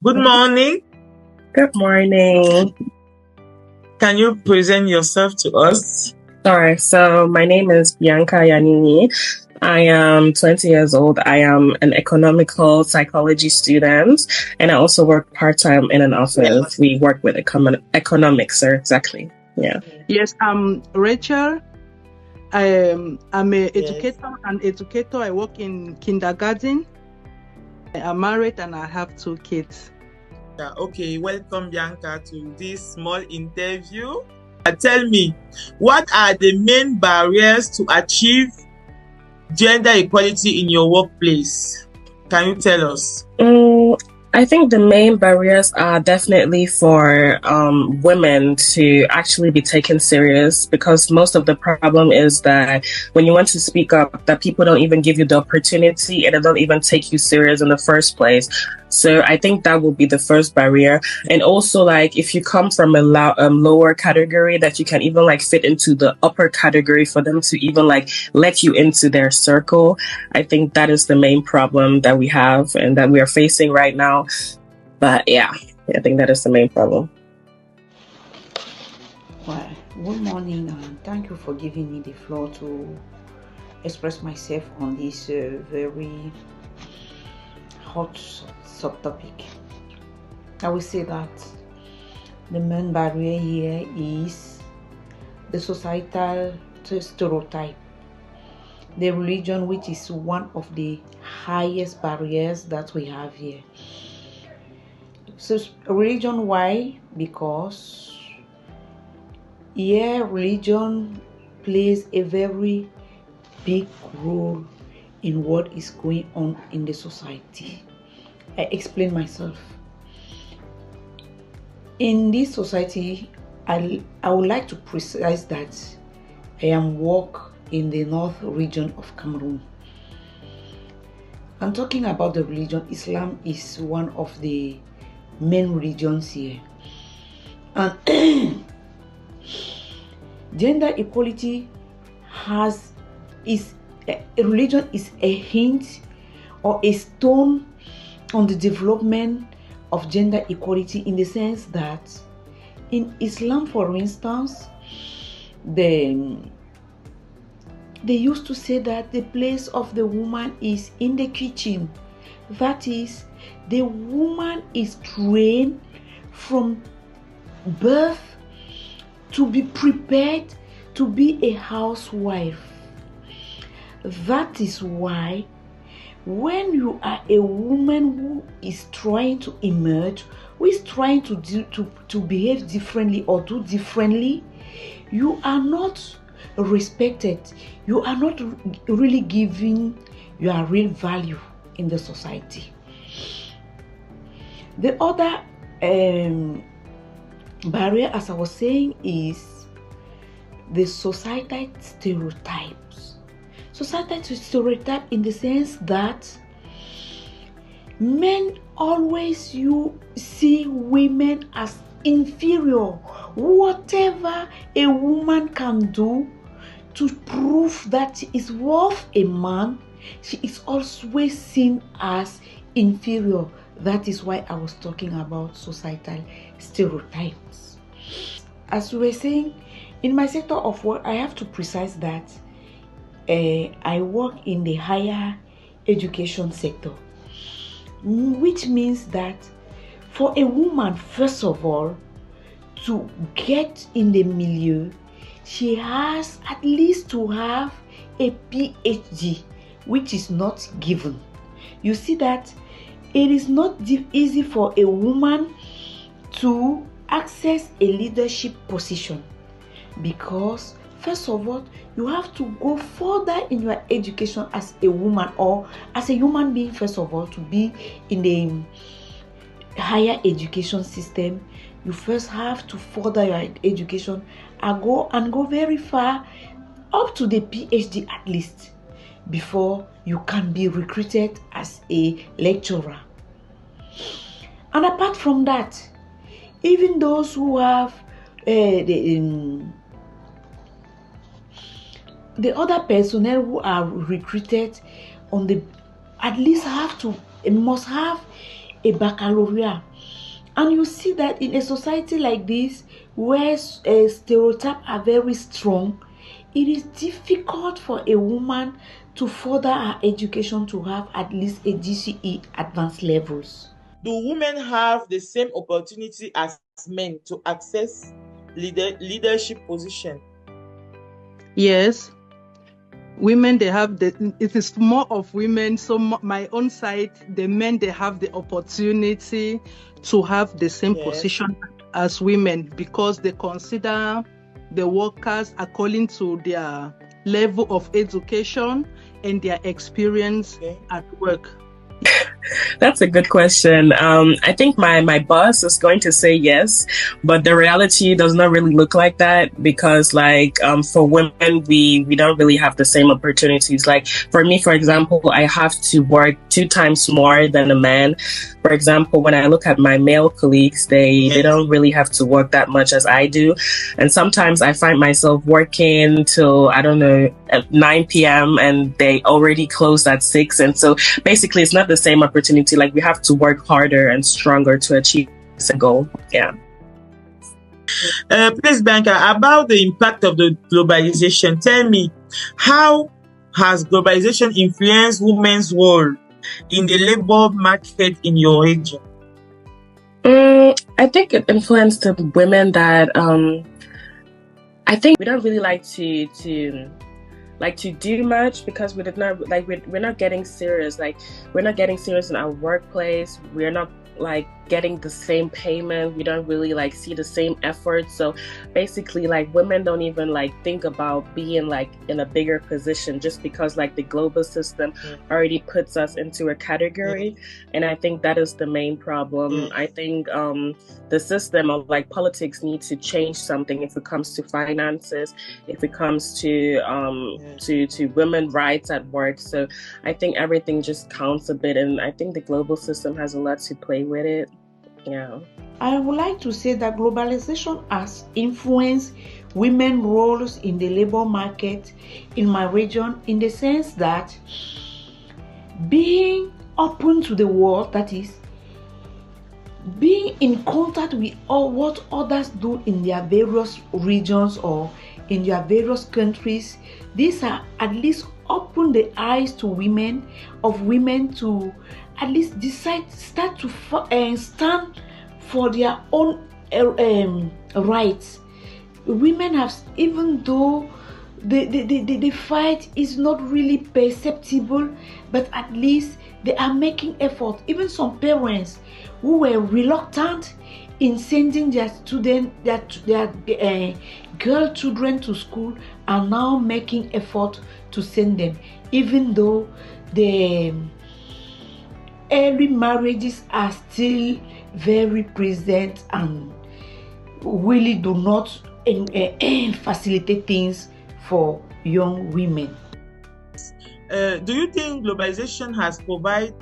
Good morning. Good morning. Can you present yourself to us? Sorry, so my name is Bianca Yanini. I am 20 years old. I am an economical psychology student, and I also work part-time in an office. We work with economics, sir, exactly. Yeah. Yes, I'm Rachel. I'm an educator. I work in kindergarten. I'm married and I have 2 kids. Okay, welcome Bianca to this small interview. Tell me, what are the main barriers to achieve gender equality in your workplace? Can you tell us? I think the main barriers are definitely for women to actually be taken serious, because most of the problem is that when you want to speak up, that people don't even give you the opportunity and they don't even take you serious in the first place. So I think that will be the first barrier. And also, like, if you come from a lower category, that you can even like fit into the upper category for them to even like let you into their circle. I think that is the main problem that we have and that we are facing right now. But yeah, I think that is the main problem. Well, good morning, and thank you for giving me the floor to express myself on this very hot subtopic. I will say that the main barrier here is the societal stereotype, the religion, which is one of the highest barriers that we have here. So religion, why? Because here religion plays a very big role in what is going on in the society. I explain myself. In this society, I would like to precise that I am work in the north region of Cameroon. I'm talking about the religion. Islam is one of the main religions here. And gender equality religion is a hint or a stone on the development of gender equality, in the sense that in Islam, for instance, they used to say that the place of the woman is in the kitchen. That is, the woman is trained from birth to be prepared to be a housewife. That is why when you are a woman who is trying to emerge, who is trying to behave differently or do differently, you are not respected. You are not really given your real value in the society. The other barrier, as I was saying, is the societal stereotypes. Societal stereotype in the sense that men always see women as inferior. Whatever a woman can do to prove that she is worth a man, she is always seen as inferior. That is why I was talking about societal stereotypes. As we were saying, in my sector of work, I have to precise that I work in the higher education sector, which means that for a woman, first of all, to get in the milieu, she has at least to have a PhD, which is not given. You see that it is not easy for a woman to access a leadership position, because first of all, you have to go further in your education as a woman or as a human being, first of all, to be in the higher education system. You first have to further your education and go very far, up to the PhD at least, before you can be recruited as a lecturer. And apart from that, even those who have the other personnel who are recruited on the, at least must have a baccalaureate. And you see that in a society like this, where stereotypes are very strong, it is difficult for a woman to further her education to have at least a GCE advanced levels. Do women have the same opportunity as men to access leadership position? Yes. Women, they have it is more of women. So my own side, the men, they have the opportunity to have the same position as women, because they consider the workers according to their level of education and their experience at work. That's a good question. I think my boss is going to say yes, but the reality does not really look like that, because for women, we don't really have the same opportunities. Like for me, for example, I have to work 2 times more than a man. For example, when I look at my male colleagues, they don't really have to work that much as I do. And sometimes I find myself working till, I don't know, at 9 p.m. and they already closed at 6. And so basically it's not the same opportunity. Like we have to work harder and stronger to achieve this goal. Yeah. Please, Bianca, about the impact of the globalization, tell me, how has globalization influenced women's role in the labor market in your region? I think it influenced the women that I think we don't really like to do much, because we did not we're not getting serious. Like we're not getting serious in our workplace. We're not getting the same payment. We don't really see the same effort. So basically women don't even think about being in a bigger position, just because the global system already puts us into a category. And I think that is the main problem. I think the system of politics needs to change something if it comes to finances, if it comes to women rights at work. So I think everything just counts a bit, and I think the global system has a lot to play with it. Yeah. I would like to say that globalization has influenced women's roles in the labor market in my region, in the sense that being open to the world, that is, being in contact with all what others do in their various regions or in their various countries, these are at least open the eyes to women to at least start to stand for their own rights. Women have, even though the fight is not really perceptible, but at least they are making effort. Even some parents who were reluctant in sending their girl children to school are now making effort to send them, even though the early marriages are still very present and really do not facilitate things for young women. Do you think globalization has provided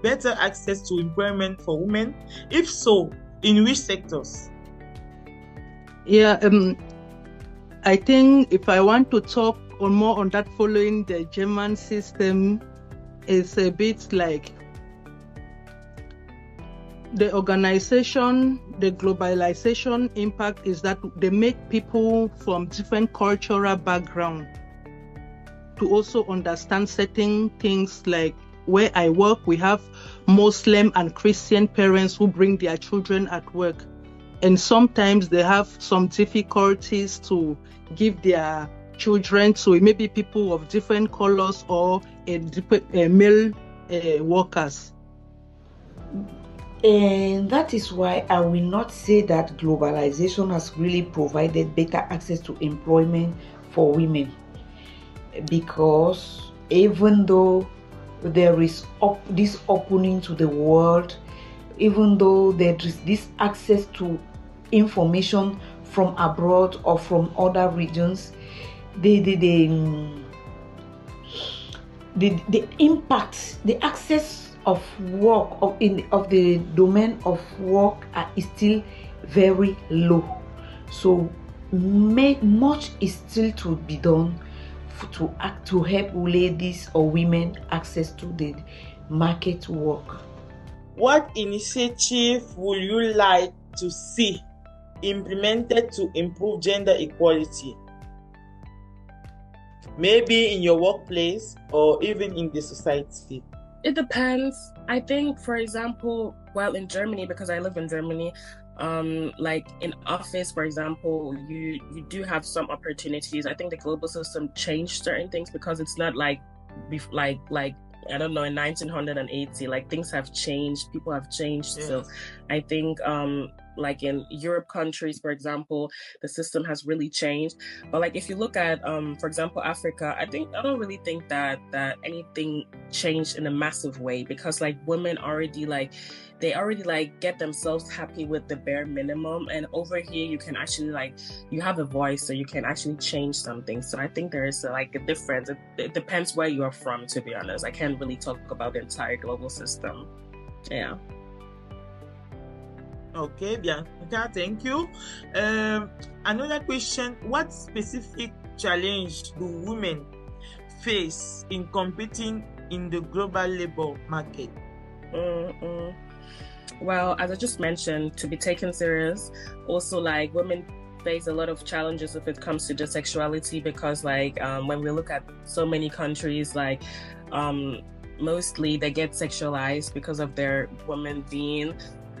better access to employment for women? If so, in which sectors? Yeah, I think if I want to talk more on that, following the German system, is a bit like the organization, the globalization impact is that they make people from different cultural background to also understand certain things. Like where I work, we have Muslim and Christian parents who bring their children at work. And sometimes they have some difficulties to give their children to maybe people of different colors or male workers. And that is why I will not say that globalization has really provided better access to employment for women. Because even though there is this opening to the world, even though there is this access to information from abroad or from other regions, the impact, the access of work of the domain of work is still very low. So much is still to be done to help ladies or women access to the market work. What initiative would you like to see implemented to improve gender equality? Maybe in your workplace or even in the society? It depends. I think, for example, well, in Germany, because I live in Germany, like in office, for example, you do have some opportunities. I think the global system changed certain things because it's not like I don't know, in 1980, like things have changed, people have changed. Yes. So I think like in Europe countries, for example, the system has really changed. But like if you look at for example, Africa, I don't really think that anything changed in a massive way, because like women already get themselves happy with the bare minimum, and over here you can actually you have a voice, so you can actually change something. So I think there is a difference. It depends where you're from, to be honest. I can't really talk about the entire global system. Yeah. Okay, Bianca, thank you. Another question: what specific challenge do women face in competing in the global labor market? Well, as I just mentioned, to be taken serious, also like women face a lot of challenges if it comes to their sexuality, because when we look at so many countries, mostly they get sexualized because of their woman being.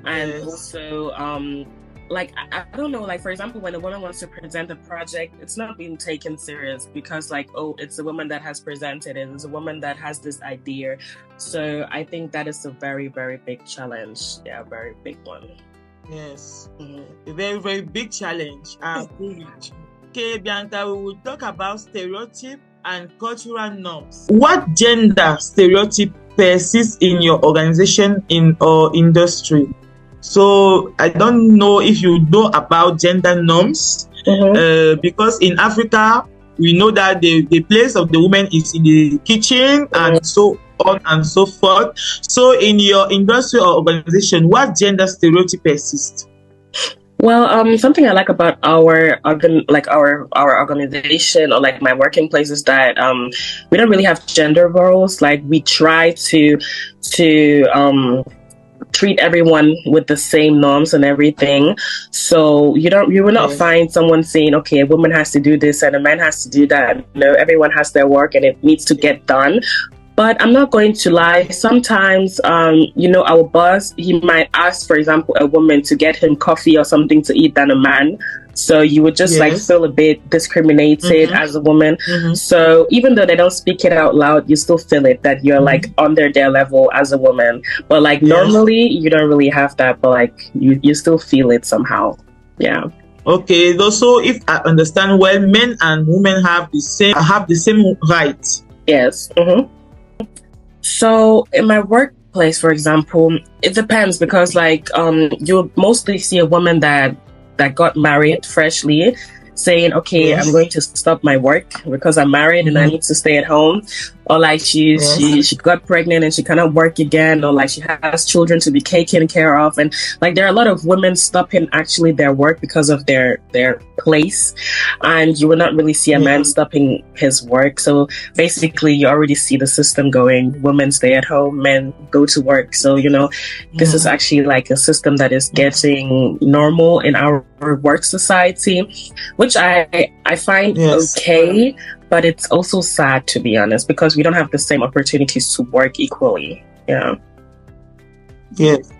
And Yes. also I don't know, for example, when a woman wants to present a project, it's not being taken serious because it's a woman that has presented it, it's a woman that has this idea. So I think that is a very, very big challenge. Yeah, a very big one. Yes. Mm-hmm. A very, very big challenge. I agree with you. Okay, Bianca, we will talk about stereotype and cultural norms. What gender stereotype persists in your organization or industry? So I don't know if you know about gender norms, because in Africa, we know that the place of the woman is in the kitchen and so on and so forth. So in your industry or organization, what gender stereotype persists? Well, something I like about our organization or my working place is that we don't really have gender roles. We try to treat everyone with the same norms and everything. So you will not find someone saying, okay, a woman has to do this and a man has to do that. No, everyone has their work and it needs to get done. But I'm not going to lie. Sometimes, our boss, he might ask, for example, a woman to get him coffee or something to eat than a man. So you would just feel a bit discriminated as a woman. So even though they don't speak it out loud, you still feel it that you're under their level as a woman. But normally you don't really have that, but you still feel it somehow. Yeah. Okay. So if I understand well, men and women have the same rights. Yes. So in my workplace, for example, it depends because you'll mostly see a woman that got married freshly saying, okay, I'm going to stop my work because I'm married and I need to stay at home. Or she got pregnant and she cannot work again, or she has children to be taken care of. And there are a lot of women stopping actually their work because of their place. And you will not really see a man stopping his work. So basically you already see the system going, women stay at home, men go to work. So, this is actually a system that is getting normal in our work society, which I find okay. But it's also sad, to be honest, because we don't have the same opportunities to work equally. Yeah. Yes.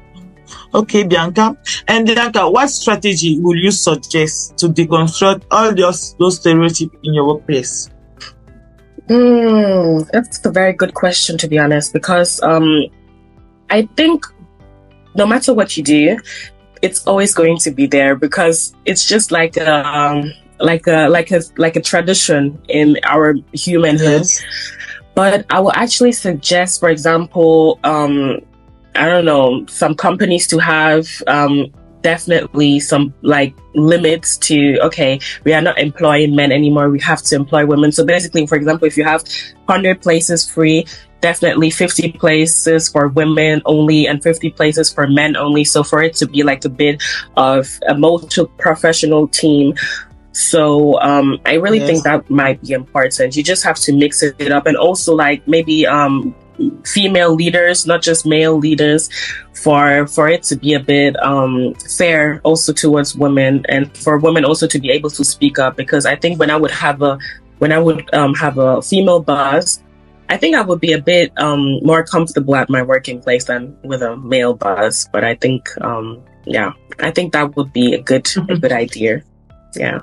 Okay, Bianca. And Bianca, what strategy will you suggest to deconstruct all those stereotypes in your workplace? That's a very good question, to be honest, because I think no matter what you do, it's always going to be there, because it's just like a tradition in our humanhood. But I will actually suggest, for example, I don't know, some companies to have definitely some limits to, okay, we are not employing men anymore, we have to employ women. So basically, for example, if you have 100 places free, definitely 50 places for women only and 50 places for men only. So for it to be a bit of a multi-professional team. So I really think that might be important. You just have to mix it up, and also maybe female leaders, not just male leaders, for it to be a bit fair also towards women, and for women also to be able to speak up. Because I think when I would have a female boss, I think I would be a bit more comfortable at my working place than with a male boss. But I think I think that would be a good idea. Yeah.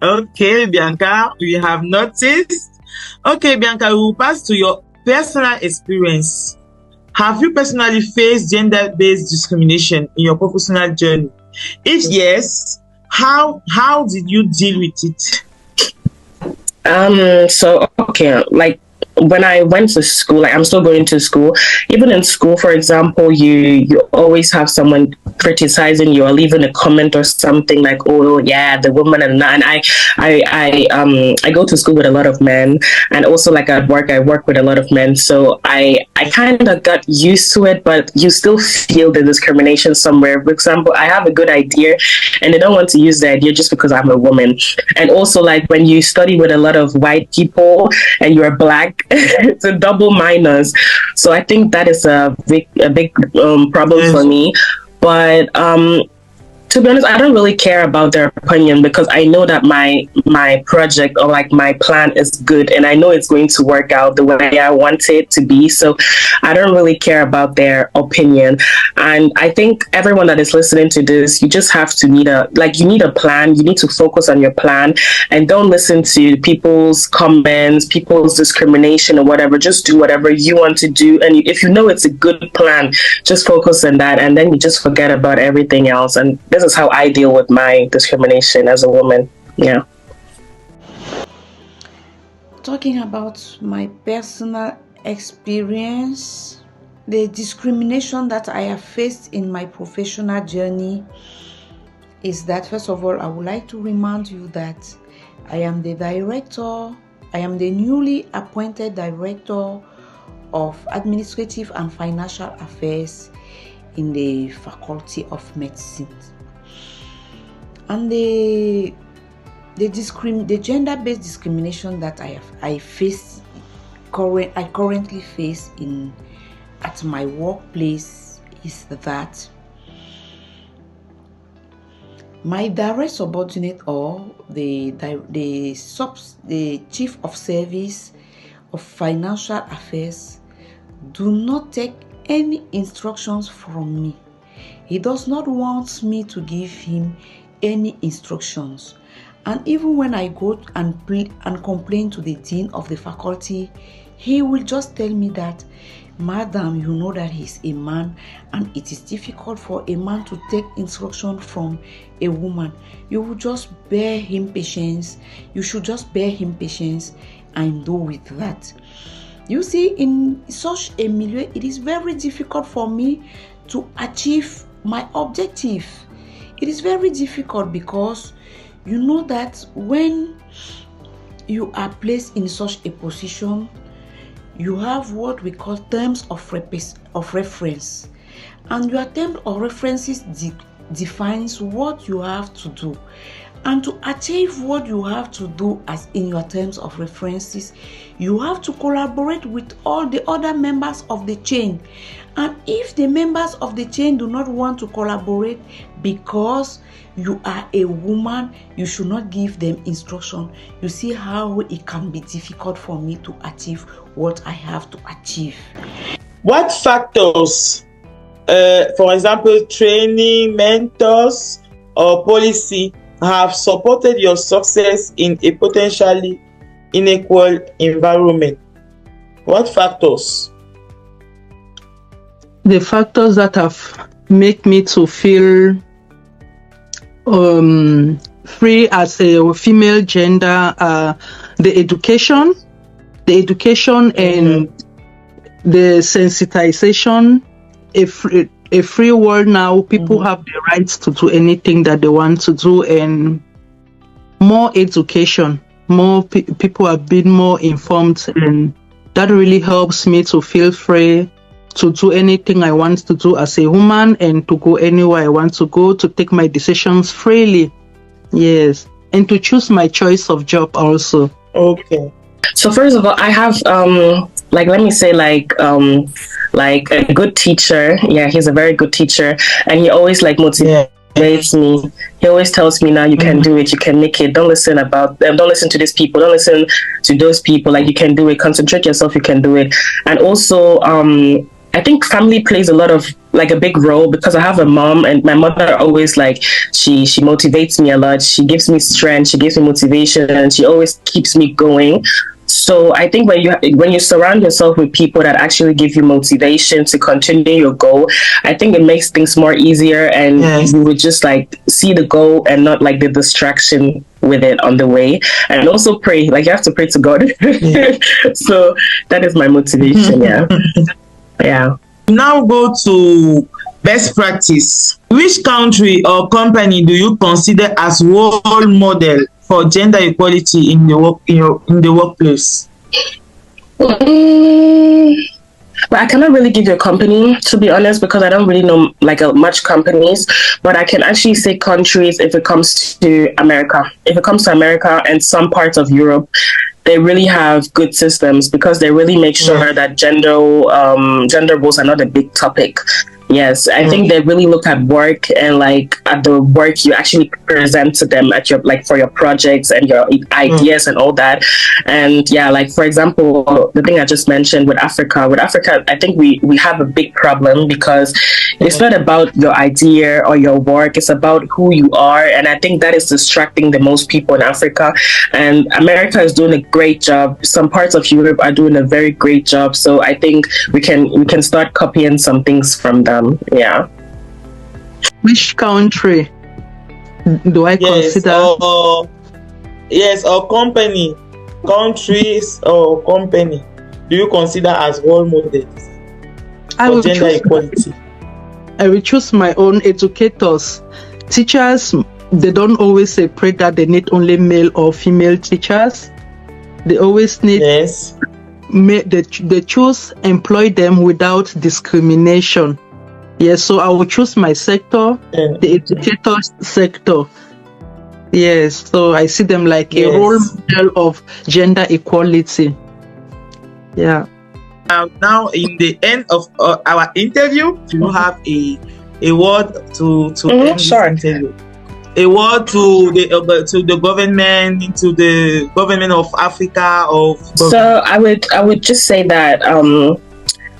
Okay, Bianca, we have noticed. Okay, Bianca, we will pass to your personal experience. Have you personally faced gender-based discrimination in your professional journey? If yes, how did you deal with it? So, okay, like when I went to school, like I'm still going to school, even in school, for example, you always have someone criticizing you or leaving a comment or something like, oh yeah, the woman. And I go to school with a lot of men, and also like at work, I work with a lot of men. So I kind of got used to it, but you still feel the discrimination somewhere. For example, I have a good idea and they don't want to use the idea just because I'm a woman. And also like when you study with a lot of white people and you're black, it's a double minus. So I think that is a big problem for me. But to be honest, I don't really care about their opinion, because I know that my project or like my plan is good, and I know it's going to work out the way I want it to be. So I don't really care about their opinion. And I think everyone that is listening to this, you just have to need a plan. You need to focus on your plan and don't listen to people's comments, people's discrimination or whatever. Just do whatever you want to do. And if you know it's a good plan, just focus on that, and then you just forget about everything else. And this is how I deal with my discrimination as a woman. Yeah. Talking about my personal experience, the discrimination that I have faced in my professional journey is that, first of all, I would like to remind you that I am the newly appointed director of Administrative and Financial Affairs in the Faculty of Medicine. And the gender-based discrimination that I currently face at my workplace is that my direct subordinate, or the chief of service of financial affairs, do not take any instructions from me. He does not want me to give him any instructions. And even when I go and complain to the dean of the faculty, he will just tell me that, Madam, you know that he's a man and it is difficult for a man to take instruction from a woman. You will just bear him patience. You should just bear him patience and do with that. You see, in such a milieu, it is very difficult for me to achieve my objective. It is very difficult because you know that when you are placed in such a position, you have what we call terms of reference, and your terms of references defines what you have to do. And to achieve what you have to do as in your terms of references, you have to collaborate with all the other members of the chain. And if the members of the chain do not want to collaborate because you are a woman, you should not give them instruction. You see how it can be difficult for me to achieve what I have to achieve. What factors, for example, training, mentors, or policy, have supported your success in a potentially unequal environment? What factors? The factors that have made me to feel free as a female gender are the education and the sensitization. A free world now, people have the rights to do anything that they want to do, and more education, more people have been more informed, and that really helps me to feel free to do anything I want to do as a woman, and to go anywhere I want to go, to take my decisions freely. Yes, and to choose my choice of job also. Okay. So first of all, I have like, let me say, like a good teacher. Yeah, he's a very good teacher, and he always like motivates me. He always tells me, now you can do it, you can make it. Don't listen to these people, don't listen to those people. Like, you can do it, concentrate yourself, you can do it. And also I think family plays a lot of like a big role, because I have a mom, and my mother always like she motivates me a lot. She gives me strength, she gives me motivation, and she always keeps me going. So I think when you surround yourself with people that actually give you motivation to continue your goal, I think it makes things more easier, and you would just like see the goal and not like the distraction with it on the way. And also pray, like you have to pray to God. So that is my motivation. Yeah. Now go to best practice. Which country or company do you consider as role model for gender equality in the workplace? But I cannot really give you a company, to be honest, because I don't really know like much companies. But I can actually say countries if it comes to America. If it comes to America and some parts of Europe, they really have good systems, because they really make sure that gender roles are not a big topic. Yes, I think they really look at work, and like at the work you actually present to them at your like for your projects and your ideas and all that. And yeah, like for example, the thing I just mentioned with Africa, I think we have a big problem, because it's not about your idea or your work, it's about who you are. And I think that is distracting the most people in Africa. And America is doing a great job. Some parts of Europe are doing a very great job. So I think we can start copying some things from them. Yeah. Which country do I consider? Or company, countries or company do you consider as role models for gender equality? I will choose my own educators. Teachers, they don't always separate that they need only male or female teachers. They always need they choose employ them without discrimination. Yes, so I will choose my sector, the educator sector. Yes, so I see them like a role model of gender equality. Yeah. Now, in the end of our interview, you have a word to end this interview. A word to the government of Africa. So I would just say that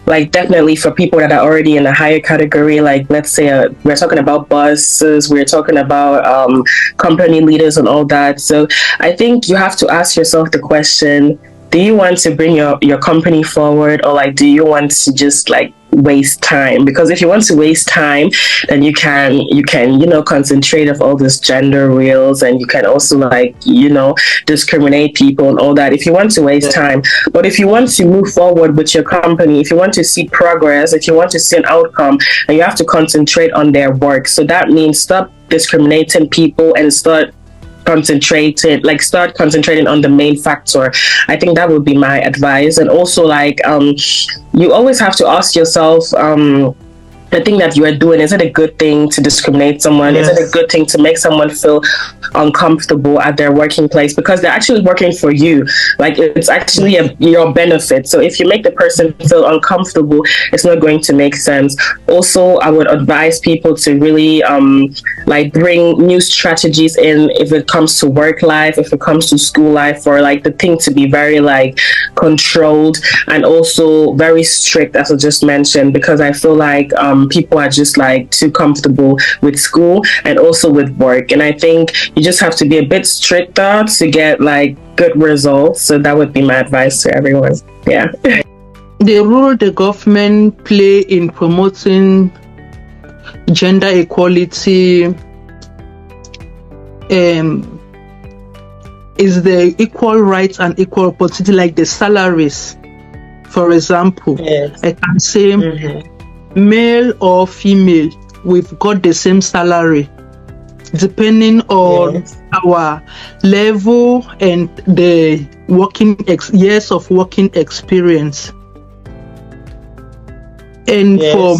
like definitely for people that are already in a higher category, like let's say we're talking about bosses, we're talking about company leaders and all that. So I think you have to ask yourself the question, do you want to bring your company forward, or like do you want to just like waste time? Because if you want to waste time, then you can concentrate of all this gender reels, and you can also like discriminate people and all that if you want to waste time. But if you want to move forward with your company, if you want to see progress, if you want to see an outcome, and you have to concentrate on their work. So that means stop discriminating people and start concentrating on the main factor. I think that would be my advice. And also like you always have to ask yourself, the thing that you are doing, is it a good thing to discriminate someone? Is it a good thing to make someone feel uncomfortable at their working place? Because they're actually working for you. Like it's actually your benefit. So if you make the person feel uncomfortable, it's not going to make sense. Also, I would advise people to really bring new strategies in if it comes to work life, if it comes to school life, or like the thing to be very like controlled and also very strict, as I just mentioned, because I feel like people are just like too comfortable with school and also with work. And I think you just have to be a bit stricter to get like good results. So that would be my advice to everyone. Yeah. The role the government play in promoting gender equality is the equal rights and equal opportunity, like the salaries. For example, I can say male or female, we've got the same salary depending on our level and the years of working experience. And for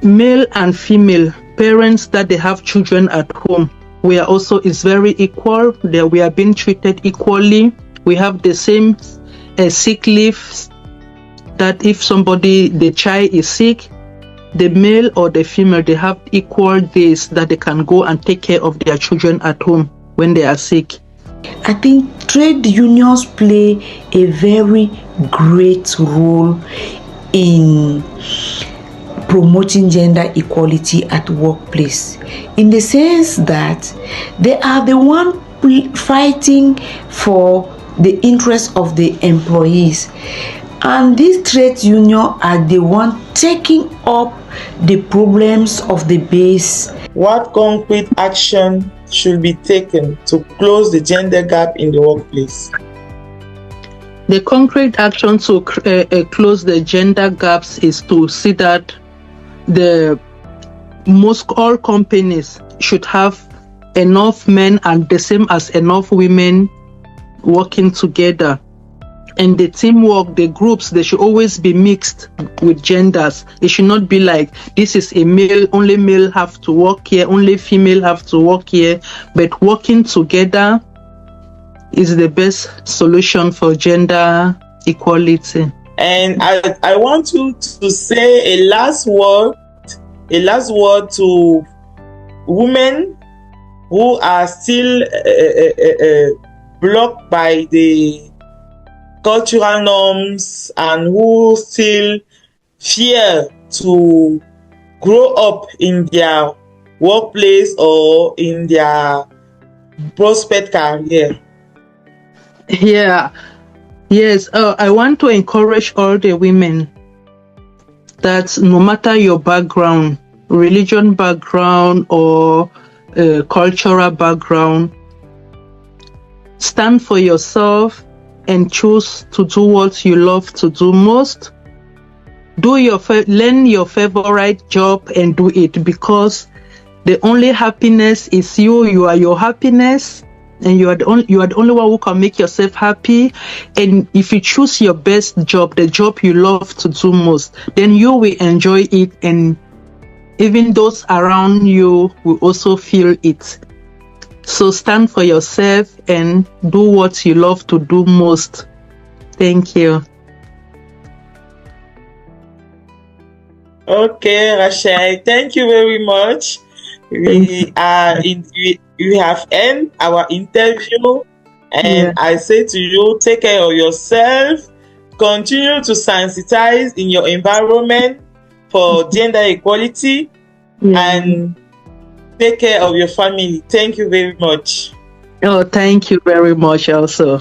male and female parents that they have children at home, it's very equal. We are being treated equally. We have the same sick leave that if the child is sick, the male or the female, they have equal days that they can go and take care of their children at home when they are sick. I think trade unions play a very great role in promoting gender equality at workplace, in the sense that they are the one fighting for the interests of the employees, and these trade unions are the one taking up the problems of the base. What concrete action should be taken to close the gender gap in the workplace? The concrete action to close the gender gaps is to see that all companies should have enough men and the same as enough women working together. And the teamwork, the groups, they should always be mixed with genders. It should not be like, this is a male, only male have to work here, only female have to work here. But working together is the best solution for gender equality. And I want you to say a last word to women who are still blocked by the cultural norms and who still fear to grow up in their workplace or in their prospect career. Yeah. Yes. I want to encourage all the women that no matter your background, religion background or cultural background, stand for yourself and choose to do what you love to do most. Learn your favorite job and do it, because the only happiness is you. You are your happiness, and you are the only one who can make yourself happy. And if you choose your best job, the job you love to do most, then you will enjoy it, and even those around you will also feel it. So stand for yourself and do what you love to do most. Thank you. Okay, Rachel, thank you very much. We have ended our interview, and I say to you, take care of yourself. Continue to sensitize in your environment for gender equality, and take care of your family. Thank you very much. Oh, thank you very much also.